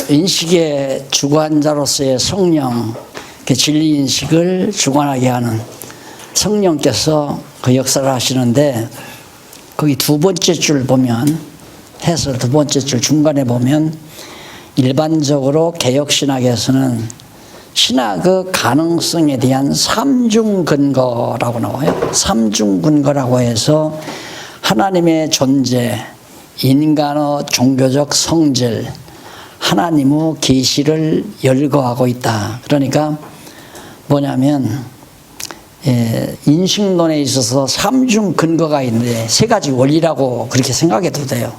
인식의 주관자로서의 성령, 진리 인식을 주관하게 하는 성령께서 그 역사를 하시는데, 거기 두 번째 줄 보면, 해서 두 번째 줄 중간에 보면, 일반적으로 개혁신학에서는 신학의 가능성에 대한 삼중 근거라고 나와요. 삼중 근거라고 해서 하나님의 존재, 인간의 종교적 성질, 하나님의 계시를 열거하고 있다. 그러니까 뭐냐면 인식론에 있어서 삼중 근거가 있는데 세 가지 원리라고 그렇게 생각해도 돼요.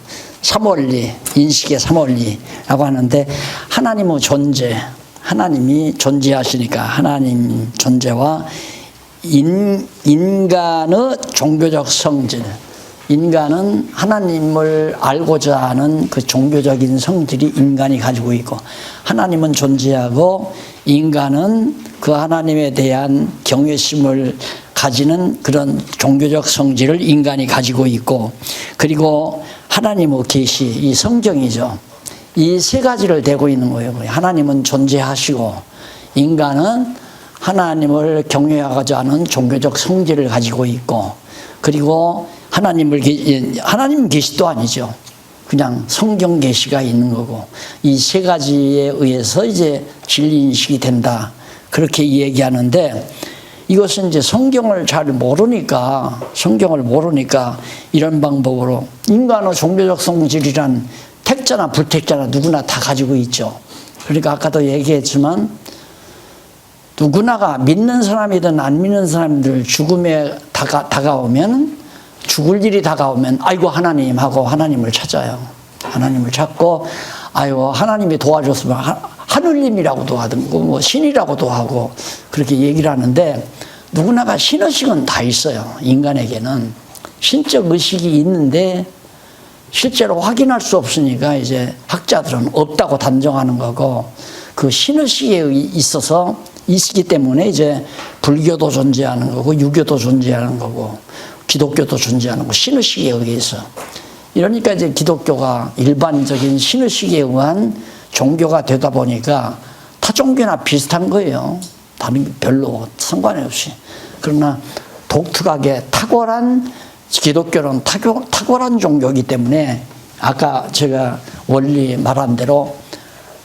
삼원리, 인식의 삼원리라고 하는데, 하나님의 존재, 하나님이 존재하시니까 하나님 존재와 인간의 종교적 성질, 인간은 하나님을 알고자 하는 그 종교적인 성질이 인간이 가지고 있고, 하나님은 존재하고 인간은 그 하나님에 대한 경외심을 가지는 그런 종교적 성질을 인간이 가지고 있고, 그리고 하나님의 계시, 이 성경이죠. 이 세 가지를 대고 있는 거예요. 하나님은 존재하시고 인간은 하나님을 경외하고자 하는 종교적 성질을 가지고 있고, 그리고 하나님 계시도 아니죠. 그냥 성경 계시가 있는 거고, 이 세 가지에 의해서 이제 진리 인식이 된다. 그렇게 얘기하는데, 이것은 이제 성경을 모르니까 이런 방법으로 인간의 종교적 성질이란 택자나 불택자나 누구나 다 가지고 있죠. 그러니까 아까도 얘기했지만, 누구나가 믿는 사람이든 안 믿는 사람들 죽음에 다가오면, 죽을 일이 다가오면 아이고 하나님 하고 하나님을 찾아요. 하나님을 찾고 아이고 하나님이 도와줬으면 하느님이라고도 하든가 뭐 신이라고도 하고 그렇게 얘기를 하는데, 누구나가 신의식은 다 있어요. 인간에게는 신적 의식이 있는데 실제로 확인할 수 없으니까 이제 학자들은 없다고 단정하는 거고, 그 신의식에 있어서 있기 때문에 이제 불교도 존재하는 거고 유교도 존재하는 거고 기독교도 존재하는 거, 신의식에 의해서. 이러니까 이제 기독교가 일반적인 신의식에 의한 종교가 되다 보니까 타 종교나 비슷한 거예요. 다른 별로 상관이 없이. 그러나 독특하게 탁월한, 기독교는 탁월한 종교이기 때문에 아까 제가 원리 말한 대로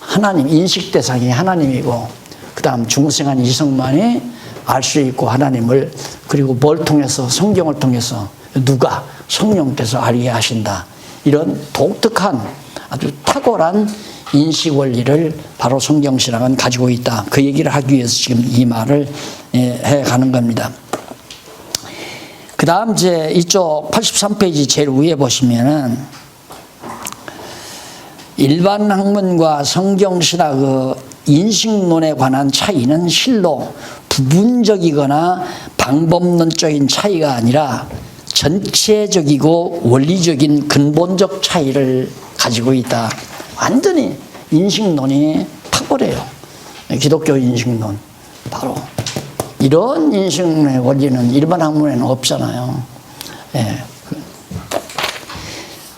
하나님, 인식 대상이 하나님이고, 그 다음 중생한 이성만이 알 수 있고 하나님을, 그리고 뭘 통해서, 성경을 통해서 누가 성령께서 알게 하신다. 이런 독특한 아주 탁월한 인식 원리를 바로 성경신학은 가지고 있다. 그 얘기를 하기 위해서 지금 이 말을 해가는 겁니다. 그 다음 이제 이쪽 83페이지 제일 위에 보시면은 일반 학문과 성경신학의 인식론에 관한 차이는 실로 부분적이거나 방법론적인 차이가 아니라 전체적이고 원리적인 근본적 차이를 가지고 있다. 완전히 인식론이 탁월해요. 기독교 인식론. 바로 이런 인식론의 원리는 일반 학문에는 없잖아요. 예.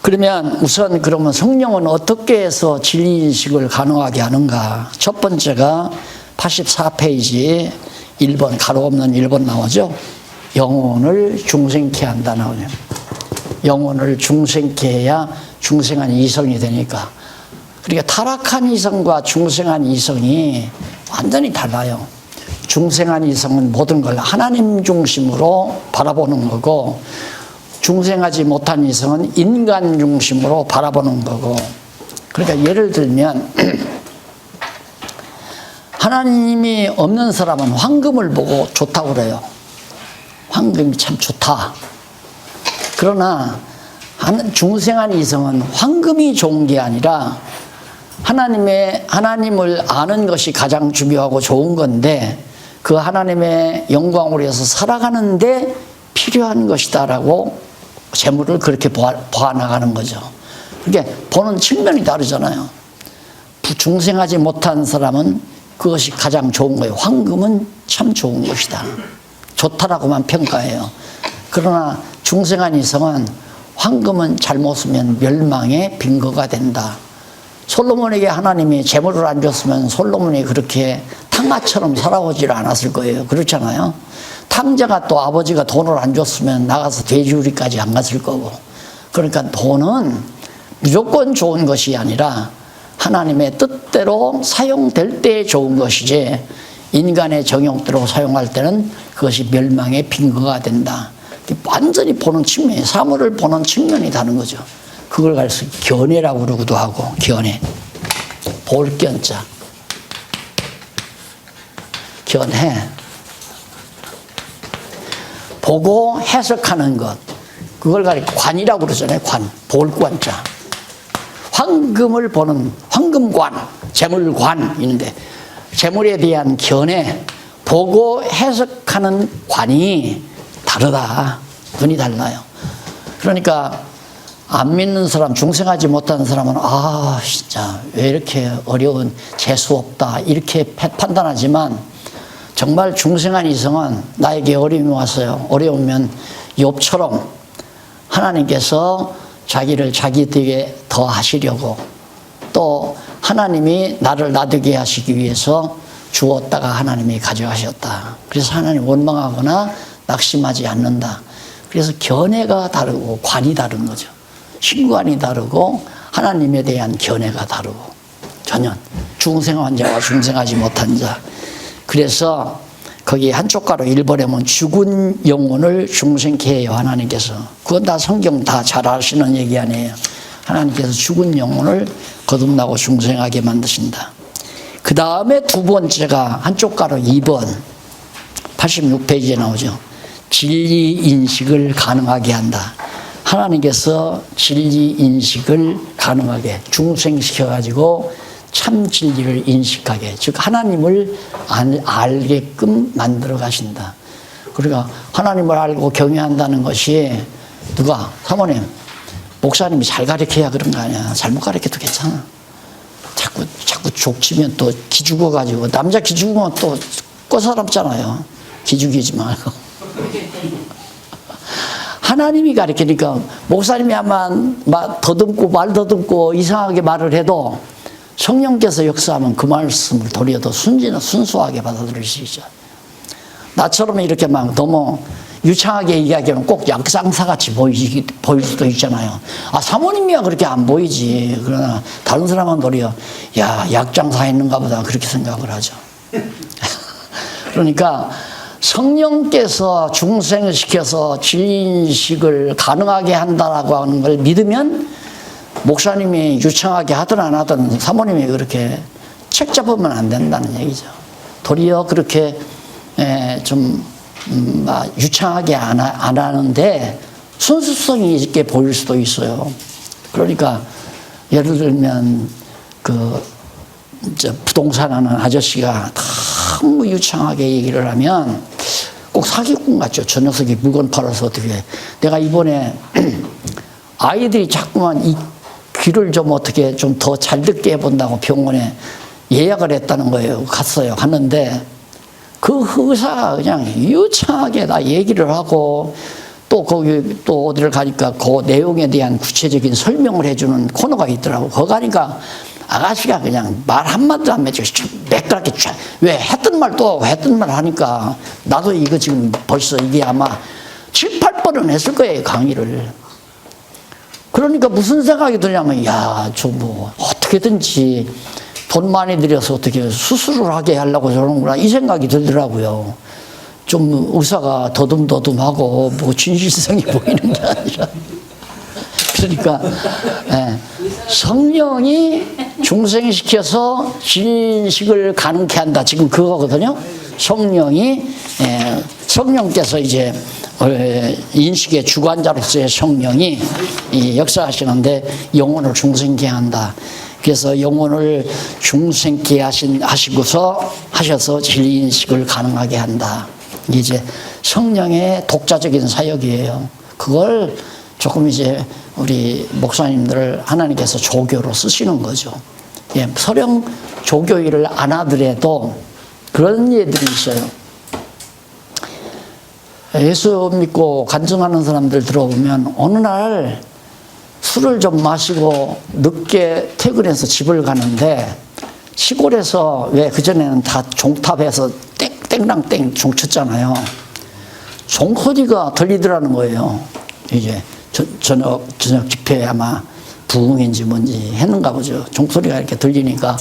그러면 우선 그러면 성령은 어떻게 해서 진리 인식을 가능하게 하는가? 첫 번째가 84페이지 1번, 가로 없는 1번 나오죠. 영혼을 중생케 한다 나오죠. 영혼을 중생케 해야 중생한 이성이 되니까. 그러니까 타락한 이성과 중생한 이성이 완전히 달라요. 중생한 이성은 모든 걸 하나님 중심으로 바라보는 거고, 중생하지 못한 이성은 인간 중심으로 바라보는 거고. 그러니까 예를 들면 하나님이 없는 사람은 황금을 보고 좋다고 그래요. 황금이 참 좋다. 그러나 중생한 이성은 황금이 좋은 게 아니라 하나님을 아는 것이 가장 중요하고 좋은 건데, 그 하나님의 영광으로 해서 살아가는데 필요한 것이다라고 재물을 그렇게 보아나가는 거죠. 그러니까 보는 측면이 다르잖아요. 중생하지 못한 사람은 그것이 가장 좋은 거예요. 황금은 참 좋은 것이다. 좋다라고만 평가해요. 그러나 중생한 이성은 황금은 잘못 쓰면 멸망의 빈거가 된다. 솔로몬에게 하나님이 재물을 안 줬으면 솔로몬이 그렇게 탕마처럼 살아오질 않았을 거예요. 그렇잖아요. 탕자가 또 아버지가 돈을 안 줬으면 나가서 돼지우리까지 안 갔을 거고. 그러니까 돈은 무조건 좋은 것이 아니라 하나님의 뜻대로 사용될 때 좋은 것이지, 인간의 정욕대로 사용할 때는 그것이 멸망의 빈거가 된다. 완전히 보는 측면이, 사물을 보는 측면이 다른 거죠. 그걸 가리켜 견해라고 그러기도 하고, 견해. 볼견자. 견해. 보고 해석하는 것. 그걸 가리켜 관이라고 그러잖아요. 관. 볼관자. 황금을 보는 황금관, 재물관 있는데, 재물에 대한 견해, 보고 해석하는 관이 다르다. 눈이 달라요. 그러니까 안 믿는 사람, 중생하지 못하는 사람은 아 진짜 왜 이렇게 어려운, 재수 없다 이렇게 판단하지만, 정말 중생한 이성은 나에게 어려움이 왔어요. 어려우면 욥처럼 하나님께서 자기를 자기에게 더 하시려고, 또 하나님이 나를 놔두게 하시기 위해서 주었다가 하나님이 가져가셨다. 그래서 하나님 원망하거나 낙심하지 않는다. 그래서 견해가 다르고 관이 다른 거죠. 신관이 다르고 하나님에 대한 견해가 다르고, 전혀 중생한 자와 중생하지 못한 자. 그래서 거기 한쪽 가로 1번에 죽은 영혼을 중생케 해요, 하나님께서. 그건 다 성경 다 잘 아시는 얘기 아니에요. 하나님께서 죽은 영혼을 거듭나고 중생하게 만드신다. 그 다음에 두 번째가 한쪽 가로 2번 86페이지에 나오죠. 진리 인식을 가능하게 한다. 하나님께서 진리 인식을 가능하게 중생시켜가지고 참 진리를 인식하게, 즉 하나님을 알게끔 만들어 가신다. 그러니까 하나님을 알고 경외한다는 것이, 누가? 사모님, 목사님이 잘 가르쳐야 그런 거 아니야. 잘못 가르쳐도 괜찮아. 자꾸 족치면 또 기죽어가지고, 남자 기죽으면 또 꼬사람잖아요. 기죽이지 말고. 하나님이 가르치니까, 목사님이 아마 말 더듬고 이상하게 말을 해도 성령께서 역사하면 그 말씀을 도리어 더 순수하게 받아들일 수 있죠. 나처럼 이렇게 막 너무 유창하게 이야기하면 꼭 약장사같이 보일 수도 있잖아요. 아, 사모님이야 그렇게 안 보이지. 그러나 다른 사람은 도리어 야, 약장사 있는가 보다 그렇게 생각을 하죠. 그러니까 성령께서 중생시켜서 진리인식을 가능하게 한다라고 하는 걸 믿으면, 목사님이 유창하게 하든 안 하든 사모님이 그렇게 책 잡으면 안 된다는 얘기죠. 도리어 그렇게 좀 유창하게 안 하는데 순수성이 있게 보일 수도 있어요. 그러니까 예를 들면 부동산 하는 아저씨가 너무 유창하게 얘기를 하면 꼭 사기꾼 같죠. 저 녀석이 물건 팔아서 어떻게. 내가 이번에 아이들이 자꾸만 이 귀를 좀 어떻게 좀 더 잘 듣게 해본다고 병원에 예약을 했다는 거예요. 갔어요. 갔는데 그 의사가 그냥 유창하게 나 얘기를 하고, 또 거기 또 어디를 가니까 그 내용에 대한 구체적인 설명을 해주는 코너가 있더라고. 거기 가니까 아가씨가 그냥 말 한마디도 안 맺혀 매끄럽게 왜 했던 말 또 했던 말 하니까, 나도 이거 지금 벌써 이게 아마 7, 8번은 했을 거예요, 강의를. 그러니까 무슨 생각이 드냐면, 야, 저 뭐 어떻게든지 돈 많이 들여서 어떻게 수술을 하게 하려고 저러는구나, 이 생각이 들더라고요. 좀 의사가 더듬더듬하고 뭐 진실성이 보이는 게 아니라. 그러니까 성령이 중생시켜서 진식을 가능케 한다. 지금 그거거든요. 성령께서 이제 인식의 주관자로서의 성령이 역사하시는데 영혼을 중생케 한다. 그래서 영혼을 중생케 하셔서 진리인식을 가능하게 한다. 이제 성령의 독자적인 사역이에요. 그걸 조금 이제 우리 목사님들을 하나님께서 조교로 쓰시는 거죠. 예, 설령 조교 일을 안 하더라도 그런 예들이 있어요. 예수 믿고 간증하는 사람들 들어보면 어느 날 술을 좀 마시고 늦게 퇴근해서 집을 가는데 시골에서 왜 그전에는 다 종탑에서 땡랑땡 종 쳤잖아요. 종소리가 들리더라는 거예요. 이게 저녁 집회에 아마 부흥인지 뭔지 했는가 보죠. 종소리가 이렇게 들리니까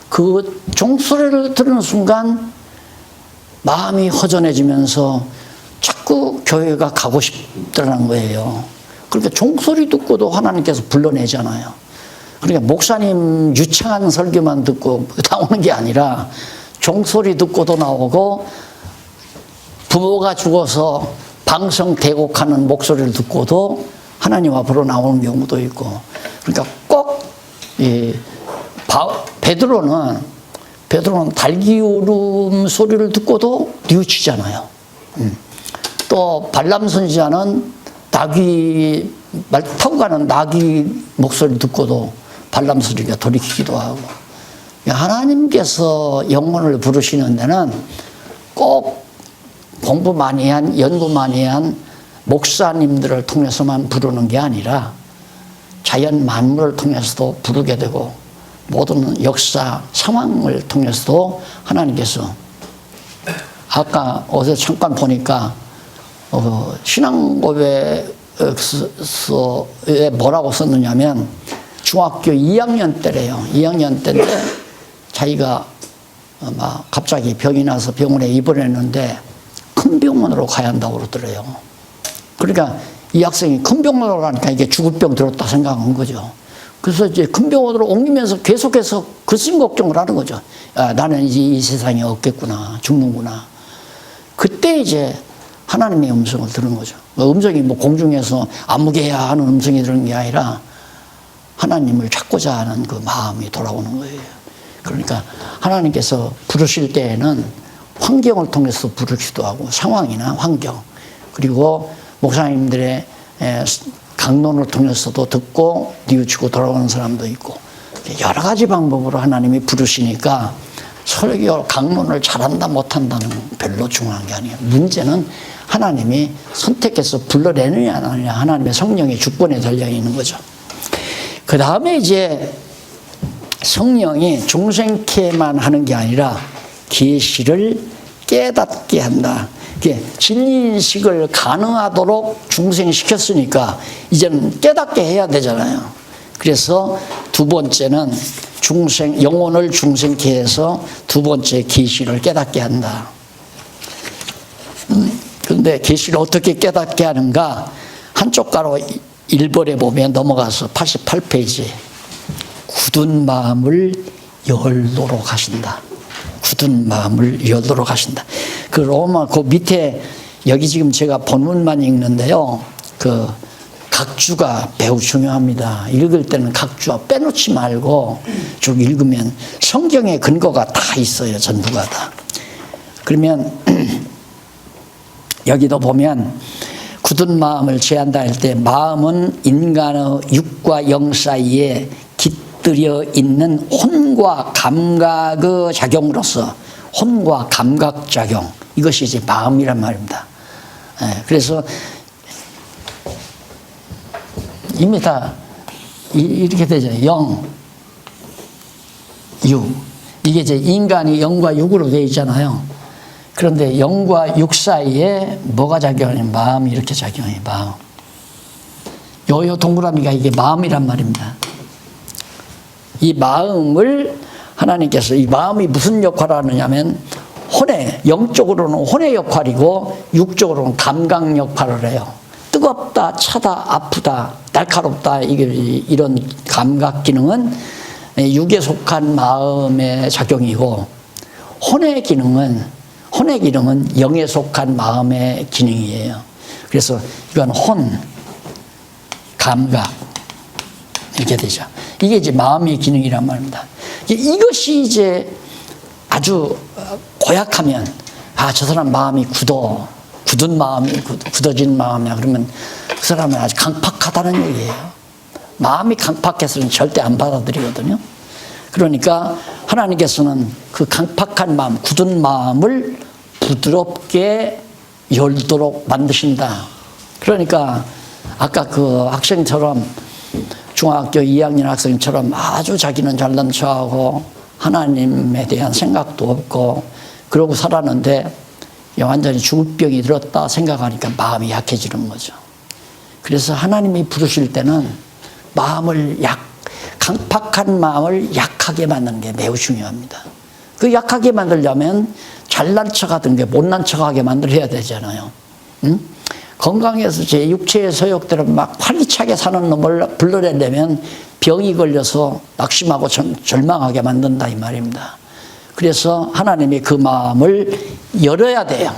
그 종소리를 들은 순간 마음이 허전해지면서 자꾸 교회가 가고 싶더라는 거예요. 그러니까 종소리 듣고도 하나님께서 불러내잖아요. 그러니까 목사님 유창한 설교만 듣고 나오는 게 아니라 종소리 듣고도 나오고 부모가 죽어서 방성 대곡하는 목소리를 듣고도 하나님 앞으로 나오는 경우도 있고, 그러니까 꼭 베드로는 달기 울음 소리를 듣고도 뉘우치잖아요. 또 발람 선지자는 말 타고 가는 나귀 목소리를 듣고도 발람 소리가 돌이키기도 하고, 하나님께서 영혼을 부르시는 데는 꼭 공부 많이 한, 연구 많이 한 목사님들을 통해서만 부르는 게 아니라 자연 만물을 통해서도 부르게 되고 모든 역사, 상황을 통해서도 하나님께서, 아까 어제 잠깐 보니까 신앙고백서에 뭐라고 썼느냐면 중학교 2학년 때래요. 2학년 때인데 자기가 막 갑자기 병이 나서 병원에 입원했는데 큰 병원으로 가야 한다고 그러더래요. 그러니까 이 학생이 큰 병원으로 가니까 이게 죽을 병 들었다 생각한 거죠. 그래서 이제 큰 병원으로 옮기면서 계속해서 근심 걱정을 하는 거죠. 야, 나는 이제 이 세상에 없겠구나, 죽는구나. 그때 이제 하나님의 음성을 들은 거죠. 음성이 뭐 공중에서 아무개야 하는 음성이 들은 게 아니라 하나님을 찾고자 하는 그 마음이 돌아오는 거예요. 그러니까 하나님께서 부르실 때에는 환경을 통해서 부르기도 하고, 상황이나 환경, 그리고 목사님들의 강론을 통해서도 듣고 뉘우치고 돌아오는 사람도 있고, 여러 가지 방법으로 하나님이 부르시니까 설교, 강론을 잘한다 못한다는 별로 중요한 게 아니에요. 문제는 하나님이 선택해서 불러내느냐 안 하느냐, 하나님의 성령의 주권에 달려있는 거죠. 그 다음에 이제 성령이 중생케만 하는 게 아니라 계시를 깨닫게 한다. 진리인식을 가능하도록 중생시켰으니까 이제는 깨닫게 해야 되잖아요. 그래서 두 번째는 영혼을 중생케 해서 두 번째 계시를 깨닫게 한다. 그런데 계시를 어떻게 깨닫게 하는가? 한쪽 가로 1번에 보면 넘어가서 88페이지 굳은 마음을 열도록 하신다. 굳은 마음을 열도록 하신다. 그 로마 그 밑에 여기 지금 제가 본문만 읽는데요. 그 각주가 매우 중요합니다. 읽을 때는 각주와 빼놓지 말고 쭉 읽으면 성경의 근거가 다 있어요. 전부가 다. 그러면 여기도 보면 굳은 마음을 제한다 할 때 마음은 인간의 육과 영 사이에 깃들여 있는 혼과 감각의 작용으로서, 혼과 감각 작용, 이것이 이제 마음이란 말입니다. 그래서 이미 다 이렇게 되죠. 영, 육. 이게 이제 인간이 영과 육으로 되어 있잖아요. 그런데 영과 육 사이에 뭐가 작용하냐면 마음이 이렇게 작용해요. 마음. 요 동그라미가 이게 마음이란 말입니다. 이 마음을 하나님께서, 이 마음이 무슨 역할을 하느냐면 영적으로는 혼의 역할이고 육적으로는 감각 역할을 해요. 뜨겁다, 차다, 아프다, 날카롭다, 이런 감각 기능은 육에 속한 마음의 작용이고, 혼의 기능은 영에 속한 마음의 기능이에요. 그래서 이건 혼, 감각, 이렇게 되죠. 이게 이제 마음의 기능이란 말입니다. 이것이 이제 아주 고약하면, 저 사람 마음이 굳은 마음이, 굳어진 마음이야. 그러면 그 사람은 아주 강팍하다는 얘기예요. 마음이 강팍해서는 절대 안 받아들이거든요. 그러니까 하나님께서는 그 강팍한 마음, 굳은 마음을 부드럽게 열도록 만드신다. 그러니까 아까 그 학생처럼 중학교 2학년 학생처럼 아주 자기는 잘난 척하고 하나님에 대한 생각도 없고 그러고 살았는데 완전히 죽을 병이 들었다 생각하니까 마음이 약해지는 거죠. 그래서 하나님이 부르실 때는 강팍한 마음을 약하게 만드는 게 매우 중요합니다. 그 약하게 만들려면 잘난 척하던 게 못난 척하게 만들어야 되잖아요. 응? 건강해서 제 육체의 소욕대로 막 활기차게 사는 놈을 불러내려면 병이 걸려서 낙심하고 절망하게 만든다 이 말입니다. 그래서 하나님이 그 마음을 열어야 돼요.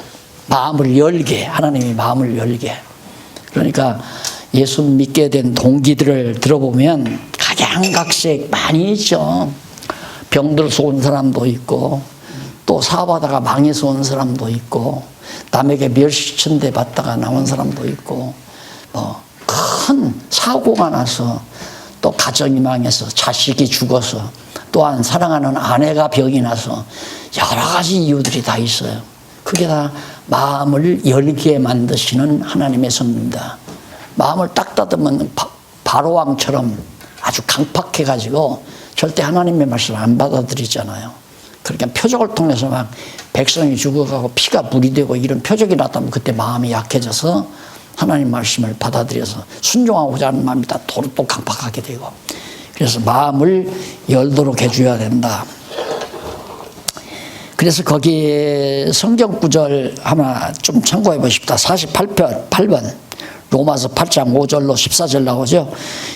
마음을 열게, 하나님이 마음을 열게. 그러니까 예수 믿게 된 동기들을 들어보면 각양각색 많이 있죠. 병들어서 온 사람도 있고 또 사업하다가 망해서 온 사람도 있고 남에게 멸시천대 받다가 나온 사람도 있고 큰 사고가 나서 또 가정이 망해서 자식이 죽어서 또한 사랑하는 아내가 병이 나서 여러 가지 이유들이 다 있어요. 그게 다 마음을 열게 만드시는 하나님의 섭리입니다. 마음을 딱 닫으면 바로왕처럼 아주 강팍해가지고 절대 하나님의 말씀을 안 받아들이잖아요. 그러니까 표적을 통해서 막 백성이 죽어가고 피가 물이 되고 이런 표적이 나타나면 그때 마음이 약해져서 하나님 말씀을 받아들여서 순종하고자 하는 마음이 다 도로 또 강팍하게 되고 그래서 마음을 열도록 해줘야 된다. 그래서 거기 성경 구절 하나 좀 참고해 보십시다. 48번 로마서 8장 5절로 14절 나오죠.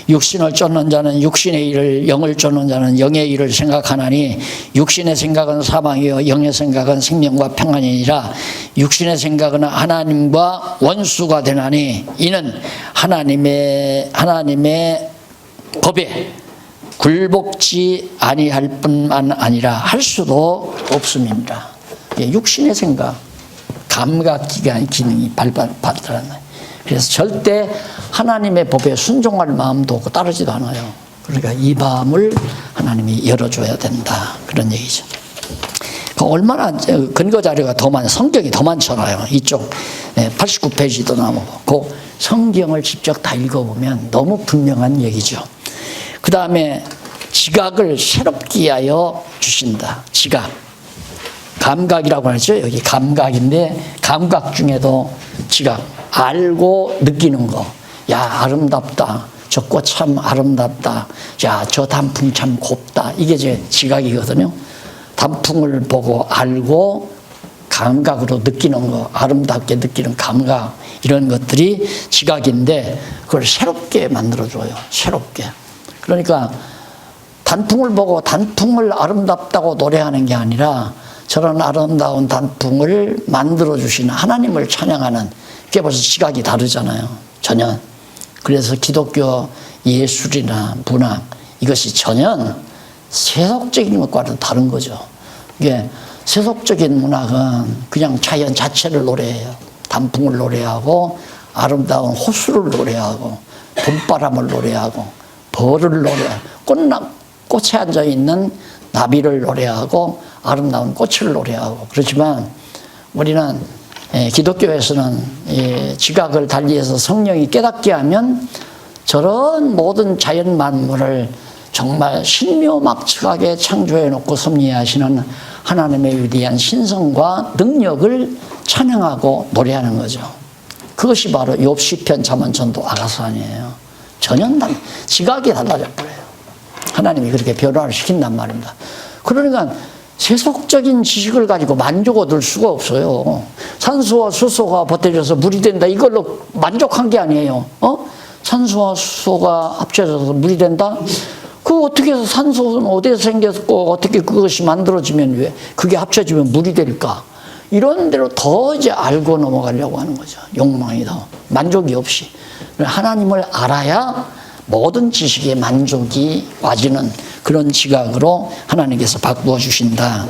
육신을 쫓는 자는 육신의 일을, 영을 쫓는 자는 영의 일을 생각하나니 육신의 생각은 사망이요 영의 생각은 생명과 평안이니라. 육신의 생각은 하나님과 원수가 되나니 이는 하나님의 법에 굴복지 아니할 뿐만 아니라 할 수도 없음입니다. 육신의 생각, 감각 기능이 발달하는. 그래서 절대 하나님의 법에 순종할 마음도 없고 따르지도 않아요. 그러니까 이 마음을 하나님이 열어줘야 된다. 그런 얘기죠. 얼마나 근거 자료가 더 많아요. 성경이 더 많잖아요. 이쪽 89페이지도 나오고 그 성경을 직접 다 읽어보면 너무 분명한 얘기죠. 그 다음에 지각을 새롭게 하여 주신다. 지각. 감각이라고 하죠. 여기 감각인데 감각 중에도 지각. 알고 느끼는 거. 야, 아름답다. 저 꽃 참 아름답다. 야, 저 단풍 참 곱다. 이게 제 지각이거든요. 단풍을 보고 알고 감각으로 느끼는 거, 아름답게 느끼는 감각, 이런 것들이 지각인데 그걸 새롭게 만들어줘요. 새롭게. 그러니까 단풍을 보고 단풍을 아름답다고 노래하는 게 아니라 저런 아름다운 단풍을 만들어주시는 하나님을 찬양하는, 그게 벌써 지각이 다르잖아요. 전혀. 그래서 기독교 예술이나 문학, 이것이 전혀 세속적인 것과는 다른 거죠. 이게 세속적인 문학은 그냥 자연 자체를 노래해요. 단풍을 노래하고 아름다운 호수를 노래하고 봄바람을 노래하고 벌을 노래하고 꽃에 앉아있는 나비를 노래하고 아름다운 꽃을 노래하고. 그렇지만 우리는 기독교에서는 지각을 달리해서 성령이 깨닫게 하면 저런 모든 자연 만물을 정말 신묘막측하게 창조해 놓고 섭리하시는 하나님의 위대한 신성과 능력을 찬양하고 노래하는 거죠. 그것이 바로 욥 시편 잠언 전도 아가서아니에요. 전혀 지각이 달라져 버려요. 하나님이 그렇게 변화를 시킨단 말입니다. 그러니까 세속적인 지식을 가지고 만족을 얻을 수가 없어요. 산소와 수소가 버텨져서 물이 된다, 이걸로 만족한 게 아니에요. 산소와 수소가 합쳐져서 물이 된다? 그 어떻게 해서 산소는 어디서 생겼고 어떻게 그것이 만들어지면 왜 그게 합쳐지면 물이 될까? 이런 대로 더 이제 알고 넘어가려고 하는 거죠. 욕망이 더 만족이 없이. 하나님을 알아야 모든 지식에 만족이 와지는 그런 지각으로 하나님께서 바꾸어 주신다.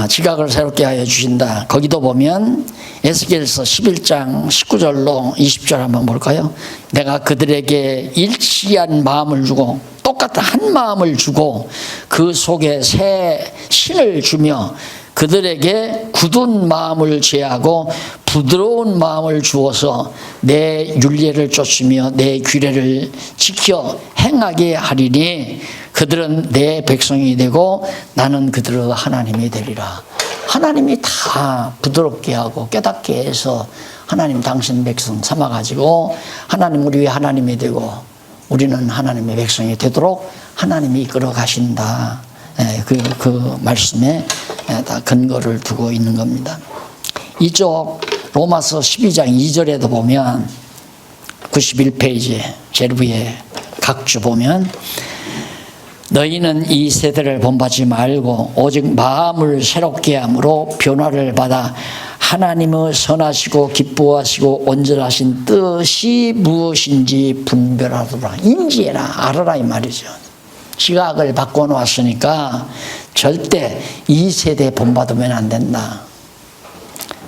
지각을 새롭게 하여 주신다. 거기도 보면 에스겔서 11장 19절로 20절 한번 볼까요? 내가 그들에게 일치한 마음을 주고 똑같은 한 마음을 주고 그 속에 새 신을 주며 그들에게 굳은 마음을 제하고 부드러운 마음을 주어서 내 율례를 쫓으며 내 규례를 지켜 행하게 하리니 그들은 내 백성이 되고 나는 그들의 하나님이 되리라. 하나님이 다 부드럽게 하고 깨닫게 해서 하나님 당신 백성 삼아가지고 하나님 우리의 하나님이 되고 우리는 하나님의 백성이 되도록 하나님이 이끌어 가신다. 그 말씀에 다 근거를 두고 있는 겁니다. 이쪽 로마서 12장 2절에도 보면 91페이지 제일 위에 각주 보면 너희는 이 세대를 본받지 말고 오직 마음을 새롭게 함으로 변화를 받아 하나님의 선하시고 기뻐하시고 온전하신 뜻이 무엇인지 분별하도록 인지해라 알아라 이 말이죠. 지각을 바꿔놓았으니까 절대 이 세대에 본받으면 안 된다.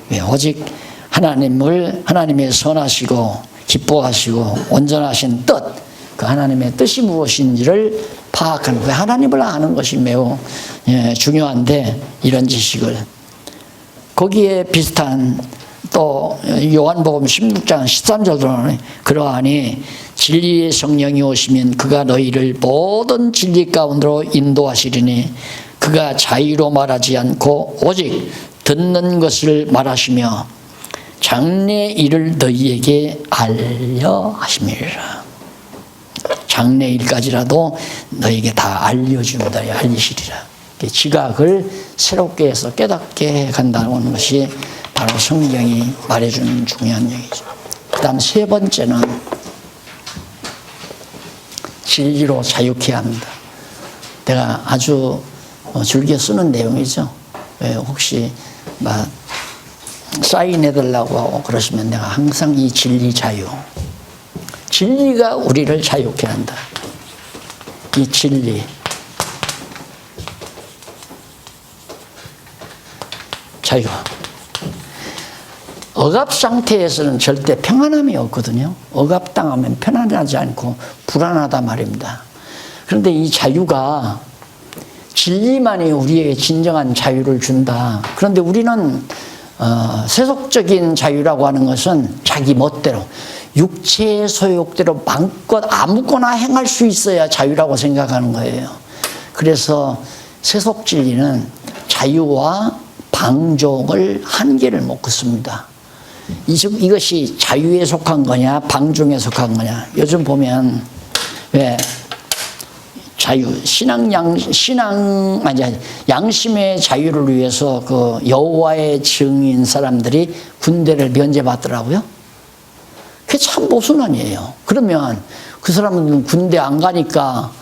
왜? 오직 하나님의 선하시고 기뻐하시고 온전하신 뜻, 그 하나님의 뜻이 무엇인지를 파악하는 거예요. 하나님을 아는 것이 매우 중요한데 이런 지식을 거기에 비슷한 또 요한복음 16장 13절로는 그러하니 진리의 성령이 오시면 그가 너희를 모든 진리 가운데로 인도하시리니 그가 자의로 말하지 않고 오직 듣는 것을 말하시며 장래 일을 너희에게 알려 하심이라. 장래 일까지라도 너희에게 다 알려준다, 알리시리라. 지각을 새롭게 해서 깨닫게 간다는 것이 바로 성경이 말해주는 중요한 얘기죠. 그 다음 세 번째는 진리로 자유케 합니다. 내가 아주 즐겨 쓰는 내용이죠. 혹시 막 사인해달라고 하고 그러시면 내가 항상 이 진리 자유, 진리가 우리를 자유케 한다. 이 진리, 자유. 억압 상태에서는 절대 평안함이 없거든요. 억압당하면 편안하지 않고 불안하다 말입니다. 그런데 이 자유가 진리만이 우리에게 진정한 자유를 준다. 그런데 우리는 세속적인 자유라고 하는 것은 자기 멋대로 육체의 소욕대로 마음껏 아무거나 행할 수 있어야 자유라고 생각하는 거예요. 그래서 세속 진리는 자유와 방종을 한계를 못 긋습니다. 이것이 자유에 속한 거냐 방종에 속한 거냐. 요즘 보면 왜 자유, 양심의 자유를 위해서 그 여호와의 증인 사람들이 군대를 면제받더라고요. 그게 참 모순아니에요. 그러면 그 사람은 군대 안 가니까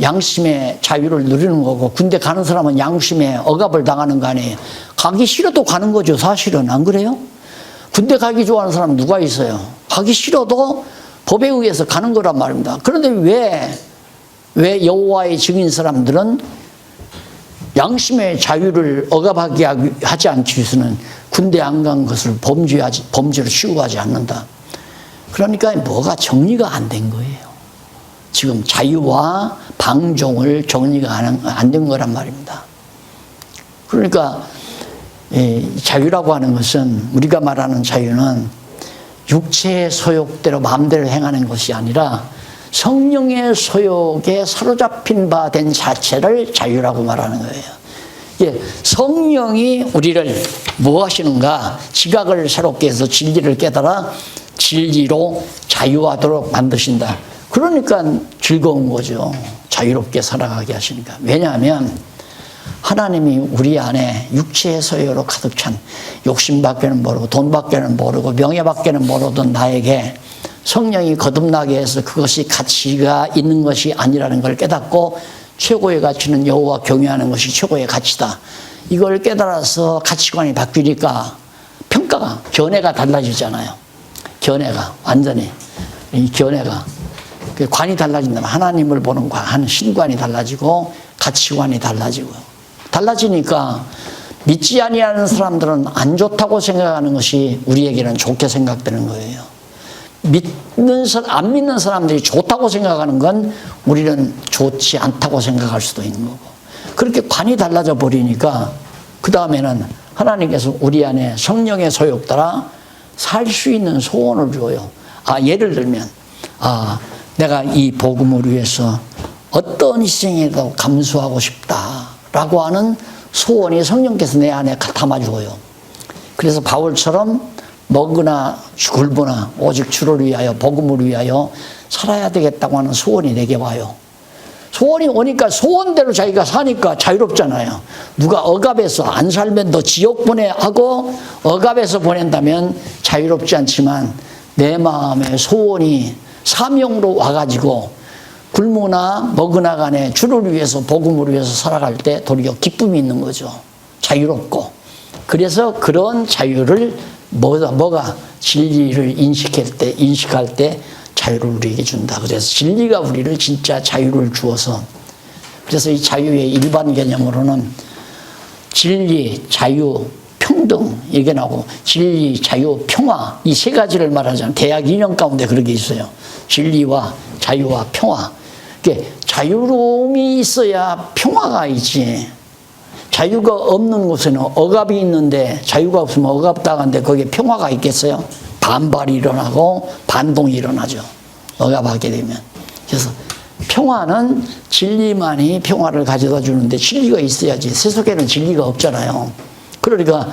양심의 자유를 누리는 거고 군대 가는 사람은 양심의 억압을 당하는 거 아니에요. 가기 싫어도 가는 거죠. 사실은 안 그래요? 군대 가기 좋아하는 사람 누가 있어요? 가기 싫어도 법에 의해서 가는 거란 말입니다. 그런데 왜 여호와의 증인 사람들은 양심의 자유를 억압하게 하지 않기 위해서는 군대 안 간 것을 범죄로 취급하지 않는다. 그러니까 뭐가 정리가 안 된 거예요. 지금 자유와 방종을 정리가 안 된 거란 말입니다. 그러니까 자유라고 하는 것은 우리가 말하는 자유는 육체의 소욕대로 마음대로 행하는 것이 아니라 성령의 소욕에 사로잡힌 바 된 자체를 자유라고 말하는 거예요. 성령이 우리를 뭐 하시는가? 지각을 새롭게 해서 진리를 깨달아 진리로 자유하도록 만드신다. 그러니까 즐거운 거죠. 자유롭게 살아가게 하시니까. 왜냐하면 하나님이 우리 안에 육체의 소유로 가득 찬 욕심밖에는 모르고 돈밖에는 모르고 명예밖에는 모르던 나에게 성령이 거듭나게 해서 그것이 가치가 있는 것이 아니라는 걸 깨닫고 최고의 가치는 여호와 경외하는 것이 최고의 가치다. 이걸 깨달아서 가치관이 바뀌니까 평가가, 견해가 달라지잖아요. 견해가 완전히 이 견해가 관이 달라진다면 하나님을 보는 관, 신관이 달라지고 가치관이 달라지니까 믿지 아니하는 사람들은 안 좋다고 생각하는 것이 우리에게는 좋게 생각되는 거예요. 안 믿는 사람들이 좋다고 생각하는 건 우리는 좋지 않다고 생각할 수도 있는 거고. 그렇게 관이 달라져 버리니까 그 다음에는 하나님께서 우리 안에 성령의 소욕 따라 살 수 있는 소원을 줘요. 예를 들면, 내가 이 복음을 위해서 어떤 희생에도 감수하고 싶다라고 하는 소원이 성령께서 내 안에 담아주어요. 그래서 바울처럼 먹으나 굶으나 오직 주를 위하여 복음을 위하여 살아야 되겠다고 하는 소원이 내게 와요. 소원이 오니까 소원대로 자기가 사니까 자유롭잖아요. 누가 억압해서 안 살면 너 지옥 보내 하고 억압해서 보낸다면 자유롭지 않지만 내 마음의 소원이 사명으로 와가지고 굶으나 먹으나 간에 주를 위해서 복음을 위해서 살아갈 때 도리어 기쁨이 있는 거죠. 자유롭고. 그래서 그런 자유를 뭐가 진리를 인식할 때 자유를 우리에게 준다. 그래서 진리가 우리를 진짜 자유를 주어서, 그래서 이 자유의 일반 개념으로는 진리, 자유, 평등 이게 나오고, 진리, 자유, 평화 이 세 가지를 말하잖아요. 대학 인형 가운데 그런 게 있어요. 진리와 자유와 평화. 이게 자유로움이 있어야 평화가 있지. 자유가 없는 곳에는 억압이 있는데, 자유가 없으면 억압당하는데 거기에 평화가 있겠어요? 반발이 일어나고 반동이 일어나죠. 억압하게 되면. 그래서 평화는 진리만이 평화를 가져다 주는데 진리가 있어야지. 세속에는 진리가 없잖아요. 그러니까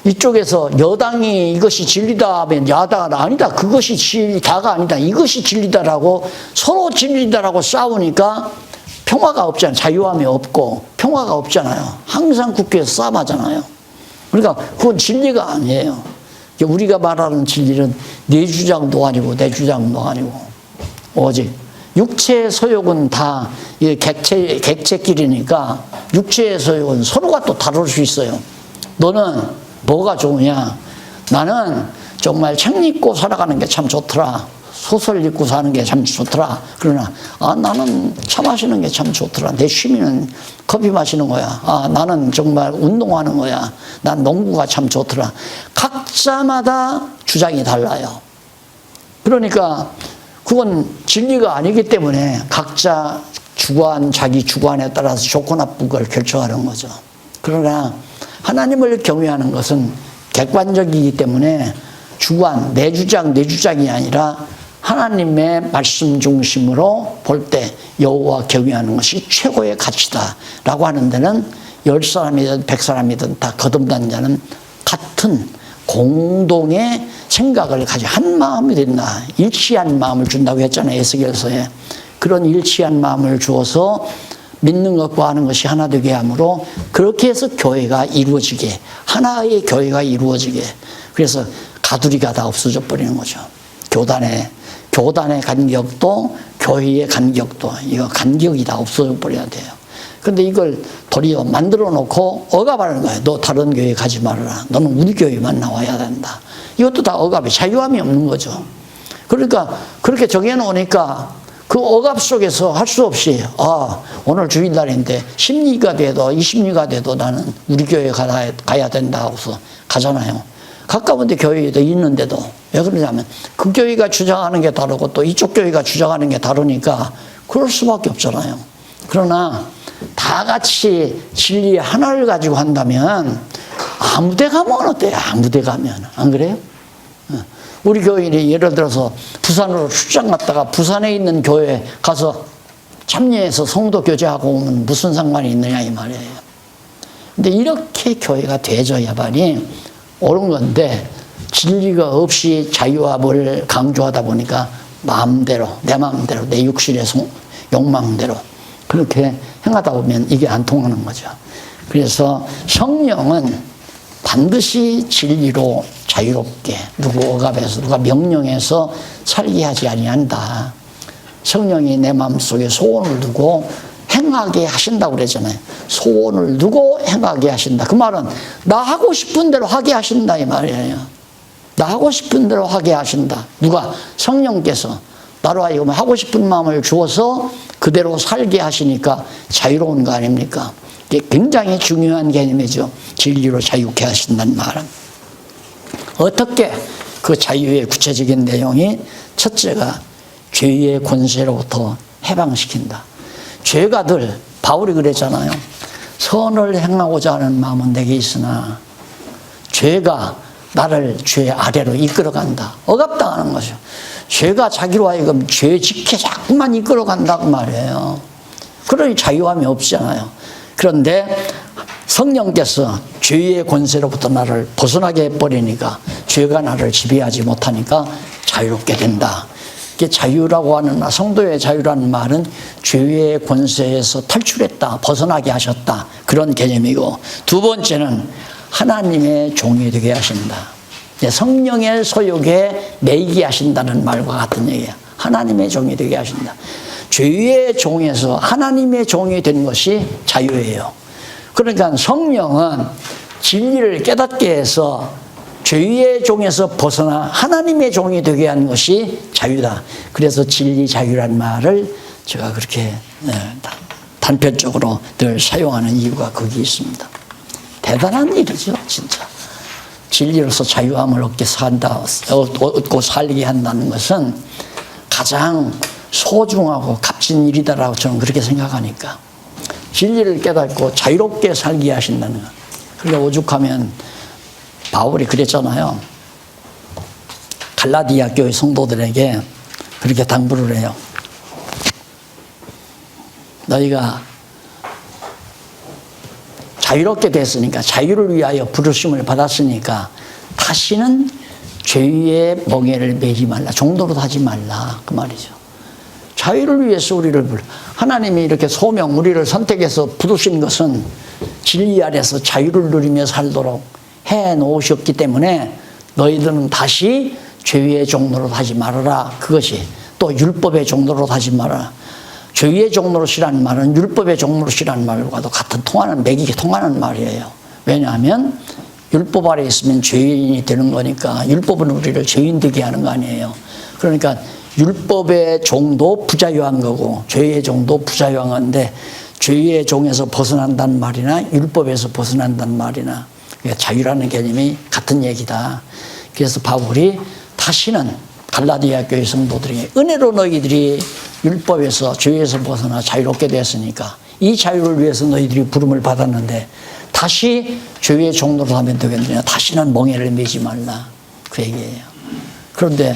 이쪽에서 여당이 이것이 진리다 하면 야당은 아니다. 그것이 진리다가 아니다. 이것이 진리다라고 서로 진리다라고 싸우니까 평화가 없잖아요. 자유함이 없고 평화가 없잖아요. 항상 국회에서 싸움하잖아요. 그러니까 그건 진리가 아니에요. 우리가 말하는 진리는 내 주장도 아니고 내 주장도 아니고 오직 육체의 소욕은 다 객체끼리니까 육체의 소욕은 서로가 또 다룰 수 있어요. 너는 뭐가 좋으냐? 나는 정말 책 읽고 살아가는 게 참 좋더라. 소설 읽고 사는 게 참 좋더라. 그러나 나는 차 마시는 게 참 좋더라. 내 취미는 커피 마시는 거야. 나는 정말 운동하는 거야. 난 농구가 참 좋더라. 각자마다 주장이 달라요. 그러니까 그건 진리가 아니기 때문에 각자 자기 주관에 따라서 좋고 나쁘고를 결정하는 거죠. 그러나 하나님을 경외하는 것은 객관적이기 때문에 내 주장이 아니라 하나님의 말씀 중심으로 볼 때 여호와 경외하는 것이 최고의 가치다라고 하는 데는 10사람이든 100사람이든 다 거듭난 자는 같은 공동의 생각을 가지고 한 마음이 된다. 일치한 마음을 준다고 했잖아요. 에스겔서에. 그런 일치한 마음을 주어서 믿는 것과 하는 것이 하나 되게 하므로 그렇게 해서 교회가 이루어지게, 하나의 교회가 이루어지게. 그래서 가두리가 다 없어져 버리는 거죠. 교단의 간격도 교회의 간격도 이거 간격이 다 없어져 버려야 돼요. 근데 이걸 도리어 만들어 놓고 억압하는 거예요. 너 다른 교회 가지 말아라. 너는 우리 교회만 나와야 된다. 이것도 다 억압이, 자유함이 없는 거죠. 그러니까 그렇게 정해놓으니까 그 억압 속에서 할 수 없이 오늘 주일날인데 10리가 돼도 20리가 돼도 나는 우리 교회 가야 된다 하고서 가잖아요. 가까운 데 교회도 있는데도. 왜 그러냐면 그 교회가 주장하는 게 다르고 또 이쪽 교회가 주장하는 게 다르니까 그럴 수밖에 없잖아요. 그러나 다 같이 진리 하나를 가지고 한다면 아무 데 가면 어때요? 아무 데 가면. 안 그래요? 우리 교인이 예를 들어서 부산으로 출장 갔다가 부산에 있는 교회 가서 참여해서 성도 교제하고 오면 무슨 상관이 있느냐 이 말이에요. 근데 이렇게 교회가 되져야만이 옳은 건데 진리가 없이 자유함을 강조하다 보니까 내 마음대로 내 육신의 욕망대로 그렇게 행하다 보면 이게 안 통하는 거죠. 그래서 성령은 반드시 진리로 자유롭게 누구 억압해서 누가 명령해서 살게 하지 아니한다. 성령이 내 마음속에 소원을 두고 행하게 하신다고 그러잖아요. 소원을 두고 행하게 하신다. 그 말은 나 하고 싶은 대로 하게 하신다 이 말이에요. 나 하고 싶은 대로 하게 하신다. 누가? 성령께서 나로 하여금 하고 싶은 마음을 주어서 그대로 살게 하시니까 자유로운 거 아닙니까? 이게 굉장히 중요한 개념이죠. 진리로 자유케 하신다는 말은. 어떻게 그 자유의 구체적인 내용이 첫째가 죄의 권세로부터 해방시킨다. 죄가 바울이 그랬잖아요. 선을 행하고자 하는 마음은 내게 있으나 죄가 나를 죄 아래로 이끌어간다. 억압당하는 거죠. 죄가 자기로 하여금 죄 짓게 자꾸만 이끌어간다고 말이에요. 그러니 자유함이 없잖아요. 그런데 성령께서 죄의 권세로부터 나를 벗어나게 해버리니까 죄가 나를 지배하지 못하니까 자유롭게 된다. 이게 자유라고 하는, 성도의 자유라는 말은 죄의 권세에서 탈출했다, 벗어나게 하셨다, 그런 개념이고, 두 번째는 하나님의 종이 되게 하신다. 성령의 소욕에 매이게 하신다는 말과 같은 얘기야. 하나님의 종이 되게 하신다. 죄의 종에서 하나님의 종이 된 것이 자유예요. 그러니까 성령은 진리를 깨닫게 해서 죄의 종에서 벗어나 하나님의 종이 되게 하는 것이 자유다. 그래서 진리 자유라는 말을 제가 그렇게 단편적으로 늘 사용하는 이유가 거기 있습니다. 대단한 일이죠, 진짜. 진리로서 자유함을 얻고 살게 한다는 것은 가장 소중하고 값진 일이다라고 저는 그렇게 생각하니까. 진리를 깨닫고 자유롭게 살게 하신다는 것. 그러니까 오죽하면 바울이 그랬잖아요. 갈라디아 교회 성도들에게 그렇게 당부를 해요. 너희가 자유롭게 됐으니까, 자유를 위하여 부르심을 받았으니까 다시는 죄의 멍에를 매지 말라, 종노릇 하지 말라, 그 말이죠. 자유를 위해서 우리를 하나님이 이렇게 소명, 우리를 선택해서 부르신 것은 진리 아래서 자유를 누리며 살도록 해 놓으셨기 때문에 너희들은 다시 죄의 종노릇 하지 말아라. 그것이 또 율법의 종노릇 하지 말아라. 죄의 종노릇이라는 말은 율법의 종노릇이라는 말과도 같은 맥이 통하는 말이에요. 왜냐하면 율법 아래 있으면 죄인이 되는 거니까. 율법은 우리를 죄인 되게 하는 거 아니에요. 그러니까 율법의 종도 부자유한 거고 죄의 종도 부자유한 건데, 죄의 종에서 벗어난다는 말이나 율법에서 벗어난다는 말이나 자유라는 개념이 같은 얘기다. 그래서 바울이 다시는 갈라디아 교회 성도들에게 은혜로 너희들이 율법에서 죄에서 벗어나 자유롭게 됐으니까 이 자유를 위해서 너희들이 부름을 받았는데 다시 죄의 종로로 하면 되겠느냐, 다시는 멍에를 매지 말라, 그 얘기예요. 그런데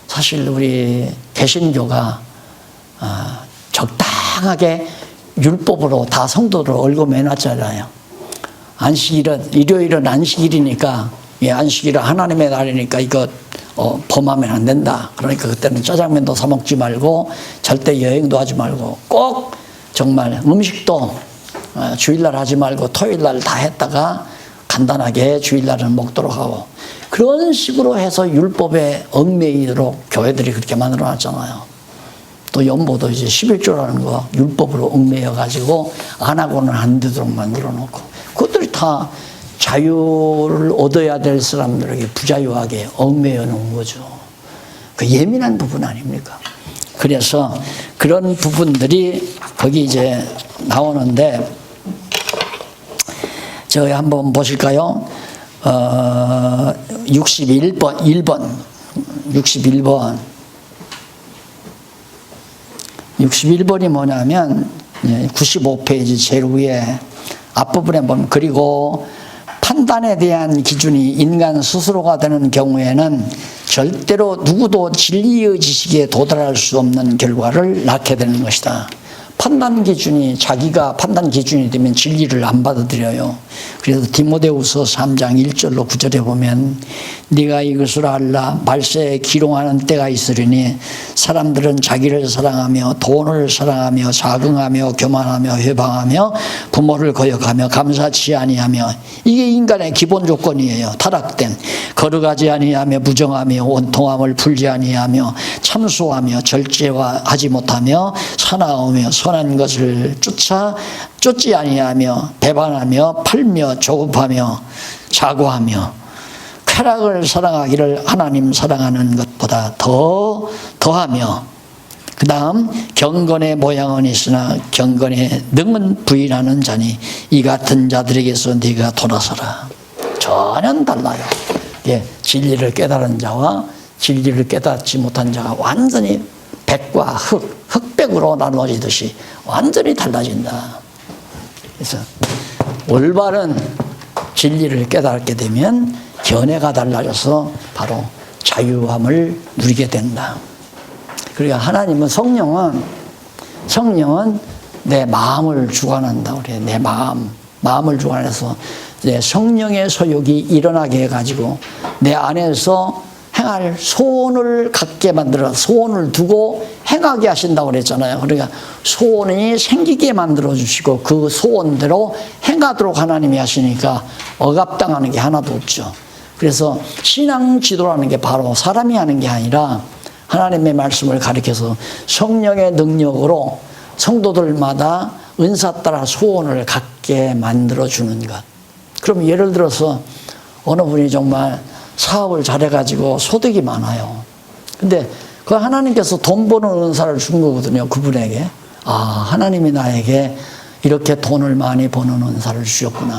사실 우리 개신교가 적당하게 율법으로 다 성도를 얽어매놨잖아요. 안식일은, 일요일은 안식일이니까, 안식일은 하나님의 날이니까 이거 범하면 안 된다. 그러니까 그때는 짜장면도 사 먹지 말고 절대 여행도 하지 말고 꼭 정말 음식도 주일날 하지 말고 토요일날 다 했다가 간단하게 주일날은 먹도록 하고, 그런 식으로 해서 율법에 얽매이도록 교회들이 그렇게 만들어놨잖아요. 또 연보도 이제 11조라는 거 율법으로 얽매여가지고 안 하고는 안 되도록 만들어놓고, 그것들이 다 자유를 얻어야 될 사람들에게 부자유하게 얽매여 놓은 거죠. 그 예민한 부분 아닙니까? 그래서 그런 부분들이 거기 이제 나오는데, 저희 한번 보실까요? 61번. 61번이 뭐냐면 95페이지 제일 위에 앞부분에 보면, 그리고 판단에 대한 기준이 인간 스스로가 되는 경우에는 절대로 누구도 진리의 지식에 도달할 수 없는 결과를 낳게 되는 것이다. 판단 기준이 자기가 판단 기준이 되면 진리를 안 받아들여요. 그래서 디모데후서 3장 1절로 9절에 보면, 네가 이것을 알라, 말세에 기롱하는 때가 있으리니 사람들은 자기를 사랑하며 돈을 사랑하며 자긍하며 교만하며 회방하며 부모를 거역하며 감사치 아니하며, 이게 인간의 기본 조건이에요. 타락된 거룩하지 아니하며 부정하며 원통함을 풀지 아니하며 참소하며 절제하지 못하며 사나우며 선한 것을 쫓지 아니하며 배반하며 팔며 조급하며 자고하며, 쾌락을 사랑하기를 하나님 사랑하는 것보다 더하며, 그 다음 경건의 모양은 있으나 경건의 능은 부인하는 자니 이 같은 자들에게서 네가 돌아서라. 전혀 달라요. 진리를 깨달은 자와 진리를 깨닫지 못한 자가 완전히 백과 흑백으로 나눠지듯이 완전히 달라진다. 그래서 올바른 진리를 깨닫게 되면 견해가 달라져서 바로 자유함을 누리게 된다. 그러니까 하나님은 성령은 내 마음을 주관한다. 그래. 내 마음을 주관해서 내 성령의 소욕이 일어나게 해가지고 내 안에서 행할 소원을 갖게 만들어 소원을 두고 행하게 하신다고 그랬잖아요. 그러니까 소원이 생기게 만들어 주시고 그 소원대로 행하도록 하나님이 하시니까 억압당하는 게 하나도 없죠. 그래서 신앙 지도라는 게 바로 사람이 하는 게 아니라 하나님의 말씀을 가리켜서 성령의 능력으로 성도들마다 은사 따라 소원을 갖게 만들어 주는 것. 그럼 예를 들어서 어느 분이 정말 사업을 잘해가지고 소득이 많아요. 근데 그 하나님께서 돈 버는 은사를 준 거거든요. 그분에게. 아, 하나님이 나에게 이렇게 돈을 많이 버는 은사를 주셨구나.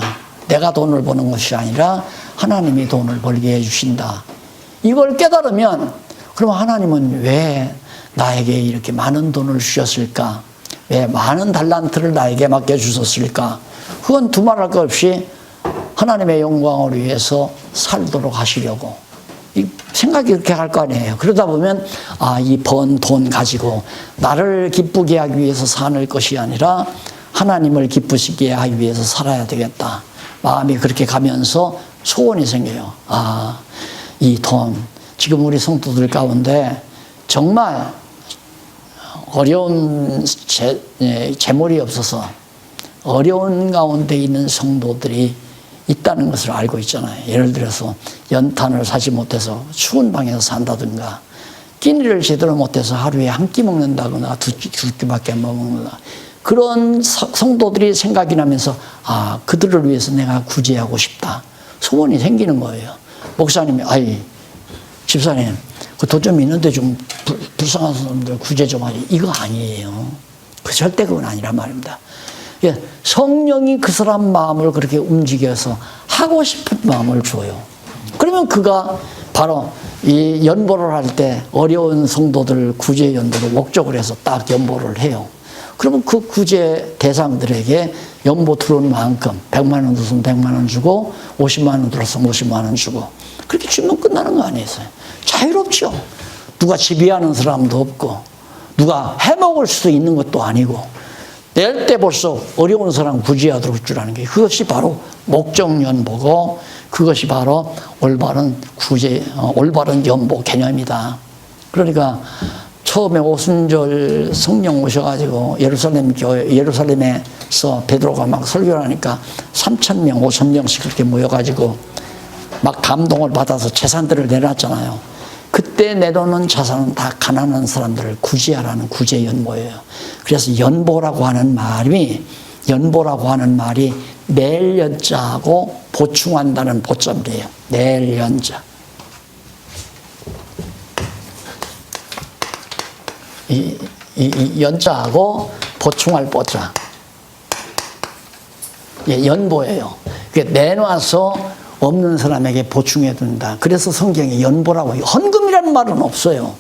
내가 돈을 버는 것이 아니라 하나님이 돈을 벌게 해주신다. 이걸 깨달으면 그럼 하나님은 왜 나에게 이렇게 많은 돈을 주셨을까? 왜 많은 달란트를 나에게 맡겨주셨을까? 그건 두말할 것 없이 하나님의 영광을 위해서 살도록 하시려고. 생각이 그렇게 할 거 아니에요. 그러다 보면 이 번 돈 가지고 나를 기쁘게 하기 위해서 사는 것이 아니라 하나님을 기쁘시게 하기 위해서 살아야 되겠다. 마음이 그렇게 가면서 소원이 생겨요. 이 돈, 지금 우리 성도들 가운데 정말 어려운 재물이 없어서 어려운 가운데 있는 성도들이 있다는 것을 알고 있잖아요. 예를 들어서 연탄을 사지 못해서 추운 방에서 산다든가, 끼니를 제대로 못해서 하루에 한 끼 먹는다거나 두 끼밖에 못 먹는다. 그런 성도들이 생각이 나면서 그들을 위해서 내가 구제하고 싶다. 소원이 생기는 거예요. 목사님이 집사님 그 돈 좀 있는데 좀 불쌍한 사람들 구제 좀 하지. 이거 아니에요. 절대 그건 아니란 말입니다. 성령이 그 사람 마음을 그렇게 움직여서 하고 싶은 마음을 줘요. 그러면 그가 바로 이 연보를 할 때 어려운 성도들 구제 연보를 목적으로 해서 딱 연보를 해요. 그러면 그 구제 대상들에게 연보 들어오는 만큼 100만 원 들었으면 100만 원 주고 50만 원 들었으면 50만 원 주고 그렇게 주면 끝나는 거 아니에요. 자유롭죠. 누가 지배하는 사람도 없고 누가 해먹을 수도 있는 것도 아니고 낼 때 벌써 어려운 사람 구제하도록 주라는 게 그것이 바로 목적연보고 그것이 바로 올바른 연보 개념이다. 그러니까 처음에 오순절 성령 오셔가지고 예루살렘에서 베드로가 막 설교를 하니까 3,000명, 5,000명씩 그렇게 모여가지고 막 감동을 받아서 재산들을 내놨잖아요. 그때 내놓는 자산은 다 가난한 사람들을 구제하라는 구제 연보예요. 그래서 연보라고 하는 말이 낼 연자하고 보충한다는 보점이에요. 낼 연자. 이 연자하고 보충할 보자. 연보예요. 내놔서 없는 사람에게 보충해 둔다. 그래서 성경에 연보라고 해요. 헌금이라는 말은 없어요.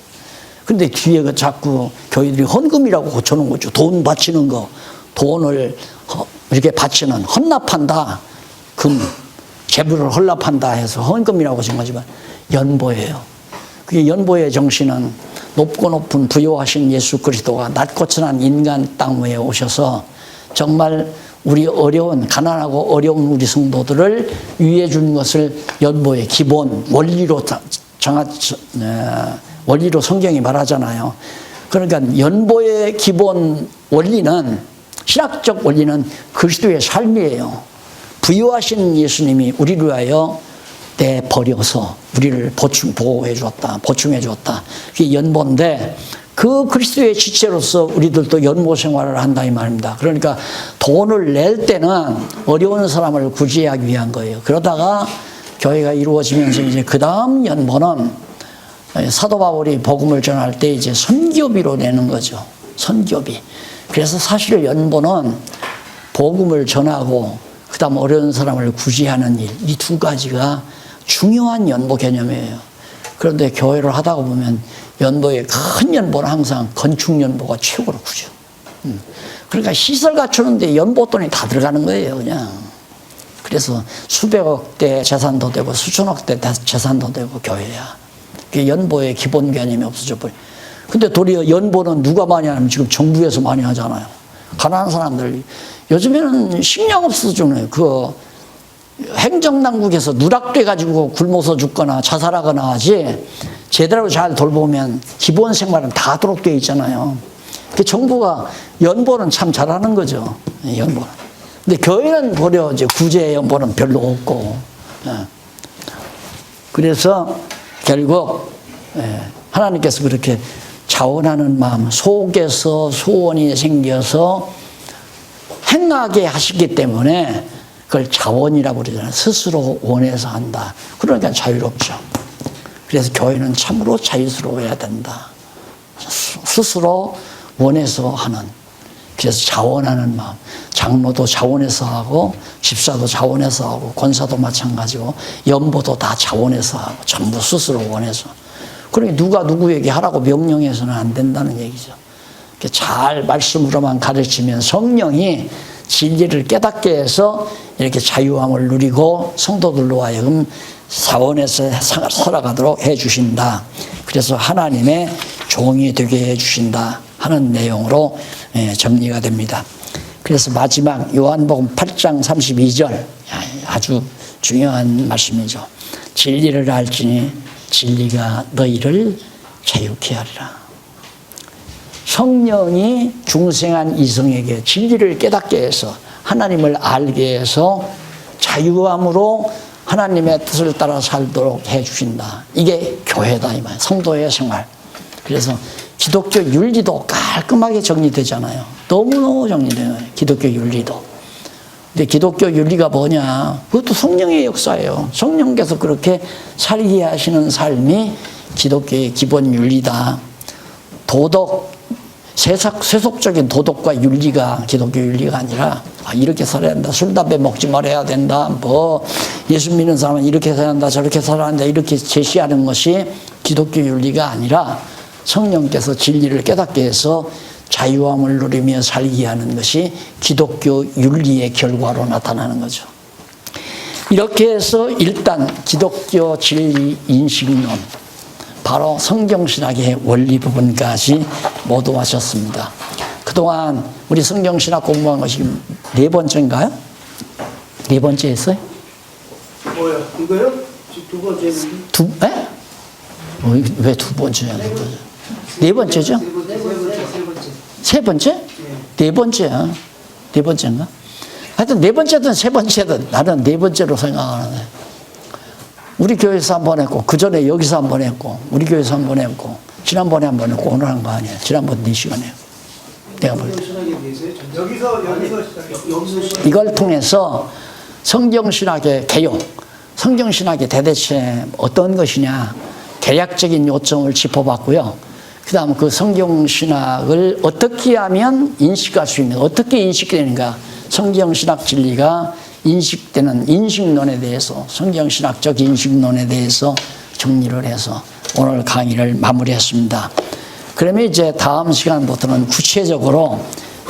근데 뒤에 그 자꾸 교회들이 헌금이라고 고쳐놓은 거죠. 돈 바치는 거. 돈을 이렇게 바치는, 헌납한다. 재물을 헌납한다 해서 헌금이라고 하신 거지만 연보예요. 그게 연보의 정신은 높고 높은 부요하신 예수 그리스도가 낮고 천한 인간 땅 위에 오셔서 정말 우리 가난하고 어려운 우리 성도들을 위해 준 것을 연보의 기본 원리로 원리로 성경이 말하잖아요. 그러니까 연보의 기본 원리는 신학적 원리는 그리스도의 삶이에요. 부유하신 예수님이 우리를 위하여 내버려서 우리를 보호해 주었다. 보충해 주었다. 그게 연보인데 그 그리스도의 지체로서 우리들도 연보 생활을 한다 이 말입니다. 그러니까 돈을 낼 때는 어려운 사람을 구제하기 위한 거예요. 그러다가 교회가 이루어지면서 이제 그 다음 연보는 사도 바울이 복음을 전할 때 이제 선교비로 내는 거죠. 선교비. 그래서 사실 연보는 복음을 전하고 그 다음 어려운 사람을 구제하는 일, 이 두 가지가 중요한 연보 개념이에요. 그런데 교회를 하다가 보면 연보의 큰 연보는 항상 건축 연보가 최고로 크죠. 그러니까 시설 갖추는데 연보 돈이 다 들어가는 거예요, 그냥. 그래서 수백억 대 재산도 되고 수천억 대 재산도 되고 교회야. 그게 연보의 기본 개념이 없어져 버려. 근데 도리어 연보는 누가 많이 하냐면 지금 정부에서 많이 하잖아요. 가난한 사람들. 요즘에는 식량 없어서 주네. 그 행정당국에서 누락돼가지고 굶어서 죽거나 자살하거나 하지, 제대로 잘 돌보면 기본 생활은 다 하도록 되어 있잖아요. 그 정부가 연보는 참 잘하는 거죠. 연보는. 근데 교회는 도리어 이제 구제 연보는 별로 없고. 그래서 결국 하나님께서 그렇게 자원하는 마음 속에서 소원이 생겨서 행하게 하시기 때문에 그걸 자원이라고 그러잖아요. 스스로 원해서 한다. 그러니까 자유롭죠. 그래서 교회는 참으로 자유스러워야 된다. 스스로 원해서 하는. 그래서 자원하는 마음. 장로도 자원해서 하고, 집사도 자원해서 하고, 권사도 마찬가지고, 연보도 다 자원해서 하고, 전부 스스로 원해서. 그러니 누가 누구에게 하라고 명령해서는 안 된다는 얘기죠. 잘 말씀으로만 가르치면 성령이 진리를 깨닫게 해서 이렇게 자유함을 누리고 성도들로 하여금 사원에서 살아가도록 해 주신다. 그래서 하나님의 종이 되게 해 주신다 하는 내용으로 정리가 됩니다. 그래서 마지막 요한복음 8장 32절 아주 중요한 말씀이죠. 진리를 알지니 진리가 너희를 자유케 하리라. 성령이 중생한 이성에게 진리를 깨닫게 해서 하나님을 알게 해서 자유함으로 하나님의 뜻을 따라 살도록 해주신다. 이게 교회다 이 말. 성도의 생활. 그래서 기독교 윤리도 깔끔하게 정리되잖아요. 너무너무 정리되는 기독교 윤리도. 근데 기독교 윤리가 뭐냐? 그것도 성령의 역사예요. 성령께서 그렇게 살게 하시는 삶이 기독교의 기본 윤리다. 도덕, 세속적인 도덕과 윤리가 기독교 윤리가 아니라 이렇게 살아야 된다. 술, 담배 먹지 말아야 된다. 예수 믿는 사람은 이렇게 살아야 한다. 저렇게 살아야 한다. 이렇게 제시하는 것이 기독교 윤리가 아니라 성령께서 진리를 깨닫게 해서 자유함을 누리며 살게 하는 것이 기독교 윤리의 결과로 나타나는 거죠. 이렇게 해서 일단 기독교 진리 인식론, 바로 성경신학의 원리 부분까지 모두 하셨습니다. 그동안 우리 성경신학 공부한 것이 4번째인가요? 4번째 했어요? 뭐요? 이거요? 두 번째는? 왜 2번째야? 4번째죠? 세 번째? 4번째야. 4번째인가? 하여튼 4번째든 3번째든 나는 4번째로 생각하는데, 우리 교회에서 한 번 했고, 그 전에 여기서 한 번 했고, 우리 교회에서 한 번 했고, 지난번에 한 번 했고, 오늘 한 거 아니에요. 지난번 4시간에. 내가 볼 때. 여기서 이걸 통해서 성경신학의 개요, 성경신학이 대대체 어떤 것이냐, 개략적인 요점을 짚어봤고요. 그 다음 그 성경신학을 어떻게 하면 인식할 수 있는, 어떻게 인식되는가, 성경신학 진리가 인식되는 인식론에 대해서, 성경신학적 인식론에 대해서 정리를 해서 오늘 강의를 마무리했습니다. 그러면 이제 다음 시간부터는 구체적으로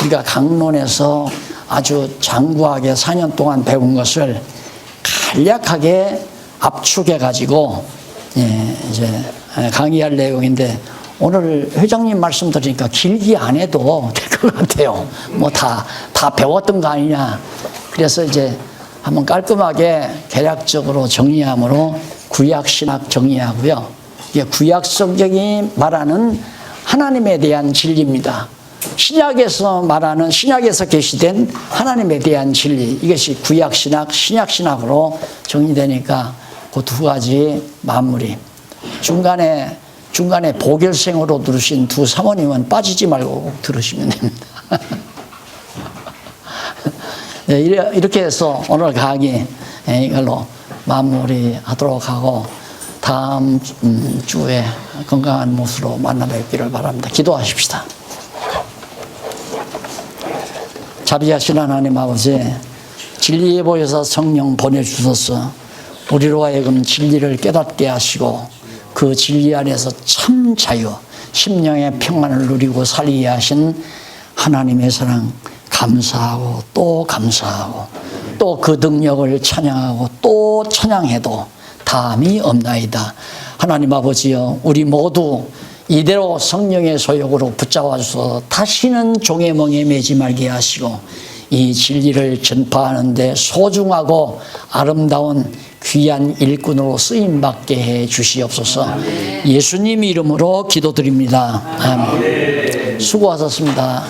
우리가 강론에서 아주 장구하게 4년 동안 배운 것을 간략하게 압축해가지고 이제 강의할 내용인데, 오늘 회장님 말씀 드리니까 길게 안 해도 될 것 같아요. 뭐 다 배웠던 거 아니냐. 그래서 이제 한번 깔끔하게 개략적으로 정리함으로 구약신학 정리하고요. 이게 구약 성경이 말하는 하나님에 대한 진리입니다. 신약에서 말하는, 신약에서 계시된 하나님에 대한 진리, 이것이 구약신학, 신약신학으로 정리되니까 그 2가지 마무리. 중간에 보결생으로 들으신 2 사모님은 빠지지 말고 꼭 들으시면 됩니다. 네, 이렇게 해서 오늘 강의 이걸로 마무리하도록 하고, 다음 주에 건강한 모습으로 만나 뵙기를 바랍니다. 기도하십시다. 자비하신 하나님 아버지, 진리에 보여서 성령 보내주셔서 우리로 하여금 진리를 깨닫게 하시고, 그 진리 안에서 참 자유, 심령의 평안을 누리고 살게 하신 하나님의 사랑 감사하고 또 감사하고, 또 그 능력을 찬양하고 또 찬양해도 다함이 없나이다. 하나님 아버지여, 우리 모두 이대로 성령의 소욕으로 붙잡아 주셔서 다시는 종의 멍에 매지 말게 하시고 이 진리를 전파하는 데 소중하고 아름다운 귀한 일꾼으로 쓰임받게 해 주시옵소서. 예수님 이름으로 기도드립니다. 아멘. 수고하셨습니다.